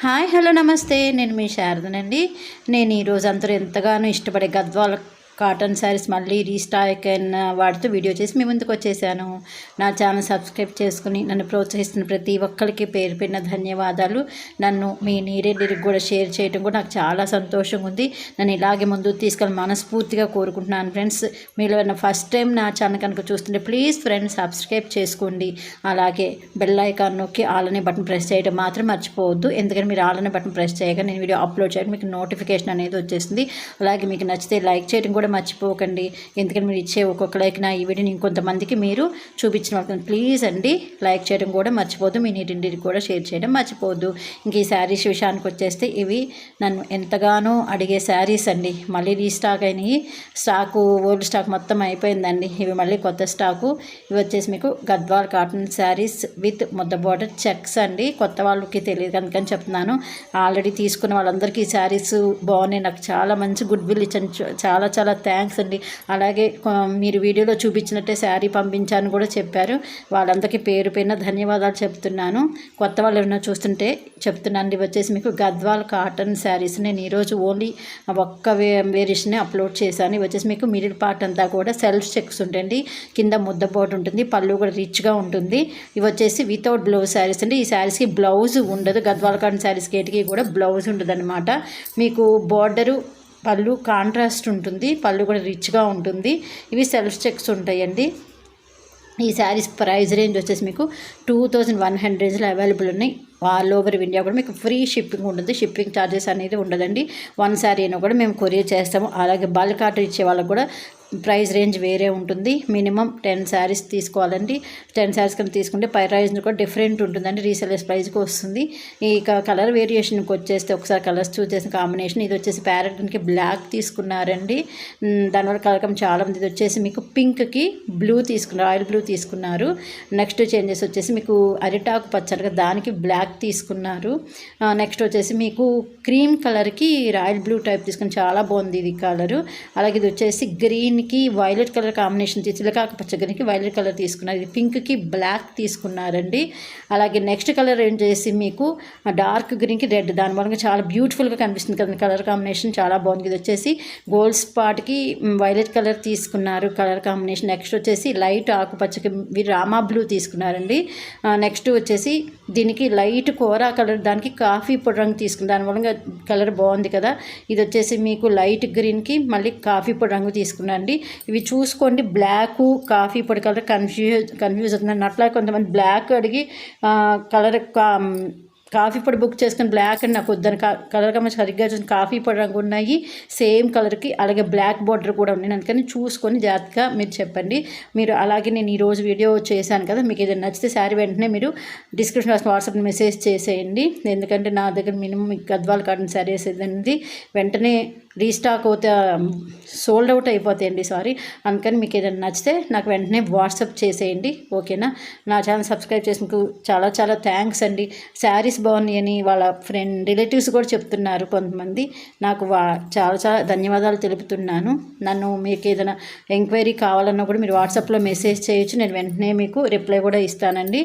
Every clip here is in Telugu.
హాయ్ హలో నమస్తే. నేను మీ శారదనండి. నేను ఈరోజు అందరూ ఎంతగానో ఇష్టపడే గద్వాల కాటన్ శారీస్ మళ్ళీ రీస్టాక్ అయిన వాటితో వీడియో చేసి మీ ముందుకు వచ్చేసాను. నా ఛానల్ సబ్స్క్రైబ్ చేసుకుని నన్ను ప్రోత్సహిస్తున్న ప్రతి ఒక్కరికి పేరు పేరున ధన్యవాదాలు. నన్ను మీ నీరెడ్డికి కూడా షేర్ చేయడం కూడా నాకు చాలా సంతోషంగా ఉంది. నన్ను ఇలాగే ముందుకు తీసుకెళ్ళి మనస్ఫూర్తిగా కోరుకుంటున్నాను ఫ్రెండ్స్. మీరు ఫస్ట్ టైం నా ఛానల్ కనుక చూస్తుంటే ప్లీజ్ ఫ్రెండ్స్ సబ్స్క్రైబ్ చేసుకోండి. అలాగే బెల్ ఐకాన్ నొక్కి ఆల్ అనే బటన్ ప్రెస్ చేయడం మాత్రం మర్చిపోవద్దు. ఎందుకంటే మీరు ఆల్ అనే బటన్ ప్రెస్ చేయగా నేను వీడియో అప్లోడ్ చేయడం మీకు నోటిఫికేషన్ అనేది వచ్చేస్తుంది. అలాగే మీకు నచ్చితే లైక్ చేయడం కూడా మర్చిపోకండి. ఎందుకంటే మీరు ఇచ్చే ఒక్కొక్క లైక్ నా ఈ వీడియోని ఇంకొంతమందికి మీరు చూపించిన వాళ్ళకి ప్లీజ్ అండి లైక్ చేయడం కూడా మర్చిపోద్దు. మీ నీటింటికి కూడా షేర్ చేయడం మర్చిపోవద్దు. ఇంక ఈ శారీస్ విషయానికి వచ్చేస్తే ఇవి నన్ను ఎంతగానో అడిగే శారీస్ అండి. మళ్ళీ రీస్టాక్ అయినాయి. స్టాకు ఓల్డ్ స్టాక్ మొత్తం అయిపోయిందండి. ఇవి మళ్ళీ కొత్త స్టాకు. ఇవి వచ్చేసి మీకు గద్వాల్ కాటన్ శారీస్ విత్ ముద్ద బార్డర్ చెక్స్ అండి. కొత్త వాళ్ళకి తెలియదు అందుకని చెప్తున్నాను. ఆల్రెడీ తీసుకున్న వాళ్ళందరికీ ఈ శారీస్ బాగున్నాయి. నాకు చాలా మంచి గుడ్ విల్ ఇచ్చాను. చాలా చాలా థ్యాంక్స్ అండి. అలాగే మీరు వీడియోలో చూపించినట్టే శారీ పంపించాను కూడా చెప్పారు. వాళ్ళందరికీ పేరు పేరున ధన్యవాదాలు చెప్తున్నాను. కొత్త వాళ్ళు ఏమైనా చూస్తుంటే చెప్తున్నాను. ఇవి వచ్చేసి మీకు గద్వాల్ కాటన్ శారీస్. నేను ఈరోజు ఓన్లీ ఒక్క వేరియేషన్ అప్లోడ్ చేశాను. ఇవి వచ్చేసి మీకు మిడిల్ పార్ట్ అంతా కూడా సెల్ఫ్ చెక్స్ ఉంటుంది. కింద ముద్ద బోర్డు ఉంటుంది. పళ్ళు కూడా రిచ్గా ఉంటుంది. ఇవి వచ్చేసి వితౌట్ బ్లౌజ్ శారీస్ అండి. ఈ శారీస్కి బ్లౌజ్ ఉండదు. గద్వాల్ కాటన్ శారీస్ కేటికి కూడా బ్లౌజ్ ఉండదు అనమాట. మీకు బోర్డరు పళ్ళు కాంట్రాస్ట్ ఉంటుంది. పళ్ళు కూడా రిచ్గా ఉంటుంది. ఇవి సెల్ఫ్ చెక్స్ ఉంటాయండి. ఈ శారీస్ ప్రైస్ రేంజ్ వచ్చేసి మీకు 2100 అవైలబుల్ ఉన్నాయి. ఆల్ ఓవర్ ఇండియా కూడా మీకు ఫ్రీ షిప్పింగ్ ఉంటుంది. షిప్పింగ్ ఛార్జెస్ అనేది ఉండదండి. వన్ శారీ అయినా కూడా మేము కొరియర్ చేస్తాము. అలాగే బల్క్ ఆర్డర్ ఇచ్చే వాళ్ళకు కూడా ప్రైస్ రేంజ్ వేరే ఉంటుంది. మినిమం 10 శారీస్ తీసుకోవాలండి. 10 శారీస్ కన్నా తీసుకుంటే ప్రైస్ కూడా డిఫరెంట్ ఉంటుందండి. రీసెలర్స్ ప్రైస్కి వస్తుంది. ఇక కలర్ వేరియేషన్కి వచ్చేస్తే ఒకసారి కలర్స్ చూస్ చేసిన కాంబినేషన్ ఇది వచ్చేసి ప్యారెట్కి బ్లాక్ తీసుకున్నారండి. దానివల్ల కలకం చాలా ఉంది. ఇది వచ్చేసి మీకు పింక్కి బ్లూ తీసుకున్నారు. ఆయిల్ బ్లూ తీసుకున్నారు. నెక్స్ట్ చేంజెస్ వచ్చేసి మీకు అరిటాకు పచ్చడిగా దానికి బ్లాక్ తీసుకున్నారు. నెక్స్ట్ వచ్చేసి మీకు క్రీమ్ కలర్కి రాయల్ బ్లూ టైప్ తీసుకుని చాలా బాగుంది ఇది కలరు. అలాగే ఇది వచ్చేసి గ్రీన్కి వైలెట్ కలర్ కాంబినేషన్ చిలకాకు పచ్చగనికి వైలెట్ కలర్ తీసుకున్నారు. ఇది పింక్కి బ్లాక్ తీసుకున్నారండి. అలాగే నెక్స్ట్ కలర్ ఏం చేసి మీకు డార్క్ గ్రీన్కి రెడ్ దానివల్ల చాలా బ్యూటిఫుల్గా కనిపిస్తుంది కదా కలర్ కాంబినేషన్ చాలా బాగుంది. ఇది వచ్చేసి గోల్డ్ స్పాట్కి వైలెట్ కలర్ తీసుకున్నారు కలర్ కాంబినేషన్. నెక్స్ట్ వచ్చేసి లైట్ ఆకుపచ్చకి రామా బ్లూ తీసుకున్నారండి. నెక్స్ట్ వచ్చేసి దీనికి లైట్ కోరా కలర్ దానికి కాఫీ పొడి రంగు తీసుకున్నారు. దానివల్ల కలర్ బాగుంది కదా. ఇది వచ్చేసి మీకు లైట్ గ్రీన్కి మళ్ళీ కాఫీ పొడి రంగు తీసుకున్నారండి. ఇవి చూసుకోండి. బ్లాక్ కాఫీ పొడి కలర్ కన్ఫ్యూజ్ అవుతుంది. అట్లా కొంతమంది బ్లాక్ అడిగి కలర్ కాఫీ పొడి బుక్ చేసుకుని బ్లాక్ అని నాకు వద్దని కలర్ కమ్మ సరిగ్గా చూసి కాఫీ పొడి రంగు ఉన్నాయి సేమ్ కలర్కి. అలాగే బ్లాక్ బార్డర్ కూడా ఉన్నాయి. అందుకని చూసుకొని జాగ్రత్తగా మీరు చెప్పండి. మీరు అలాగే నేను ఈరోజు వీడియో చేశాను కదా మీకు ఏదైనా నచ్చితే శారీ వెంటనే మీరు డిస్క్రిప్షన్ బాక్స్ వాట్సాప్ మెసేజ్ చేసేయండి. ఎందుకంటే నా దగ్గర మినిమం గద్వాల్ కాటన్ శారీస్ ఏదండి వెంటనే రీస్టాక్ అవుతే సోల్డ్ అవుట్ అయిపోతాయండి. సారీ. అందుకని మీకు ఏదైనా నచ్చితే నాకు వెంటనే వాట్సాప్ చేసేయండి. ఓకేనా. నా ఛానల్ సబ్స్క్రైబ్ చేసినందుకు చాలా చాలా థ్యాంక్స్ అండి. శారీస్ బాగున్నాయి అని వాళ్ళ రిలేటివ్స్ కూడా చెప్తున్నారు కొంతమంది. నాకు చాలా చాలా ధన్యవాదాలు తెలుపుతున్నాను. నన్ను మీకు ఏదైనా ఎంక్వైరీ కావాలన్నా కూడా మీరు వాట్సాప్లో మెసేజ్ చేయొచ్చు. నేను వెంటనే మీకు రిప్లై కూడా ఇస్తానండి.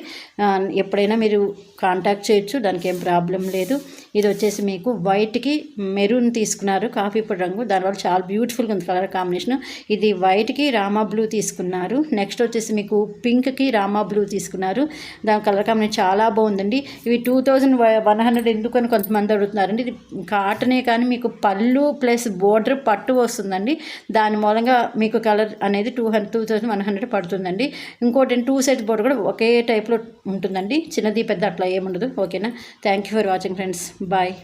ఎప్పుడైనా మీరు కాంటాక్ట్ చేయొచ్చు. దానికి ఏం ప్రాబ్లం లేదు. ఇది వచ్చేసి మీకు వైట్కి మెరూన్ తీసుకున్నారు కాఫీ పొడి రంగు. దానివల్ల చాలా బ్యూటిఫుల్గా ఉంది కలర్ కాంబినేషన్. ఇది వైట్కి రామా బ్లూ తీసుకున్నారు. నెక్స్ట్ వచ్చేసి మీకు పింక్కి రామా బ్లూ తీసుకున్నారు. దాని కలర్ కాంబినేషన్ చాలా బాగుందండి. ఇవి 2100 ఎందుకని కొంతమంది అడుగుతున్నారండి. ఇది కాటనే కానీ మీకు పళ్ళు ప్లస్ బోర్డర్ పట్టు వస్తుందండి. దాని మూలంగా మీకు కలర్ అనేది 2100 పడుతుందండి. ఇంకోటి 2 సైడ్స్ బోర్డర్ కూడా ఒకే టైప్లో ఉంటుందండి. చిన్నది పెద్ద అట్లా ఏముండదు. ఓకేనా. Thank you for watching friends. Bye.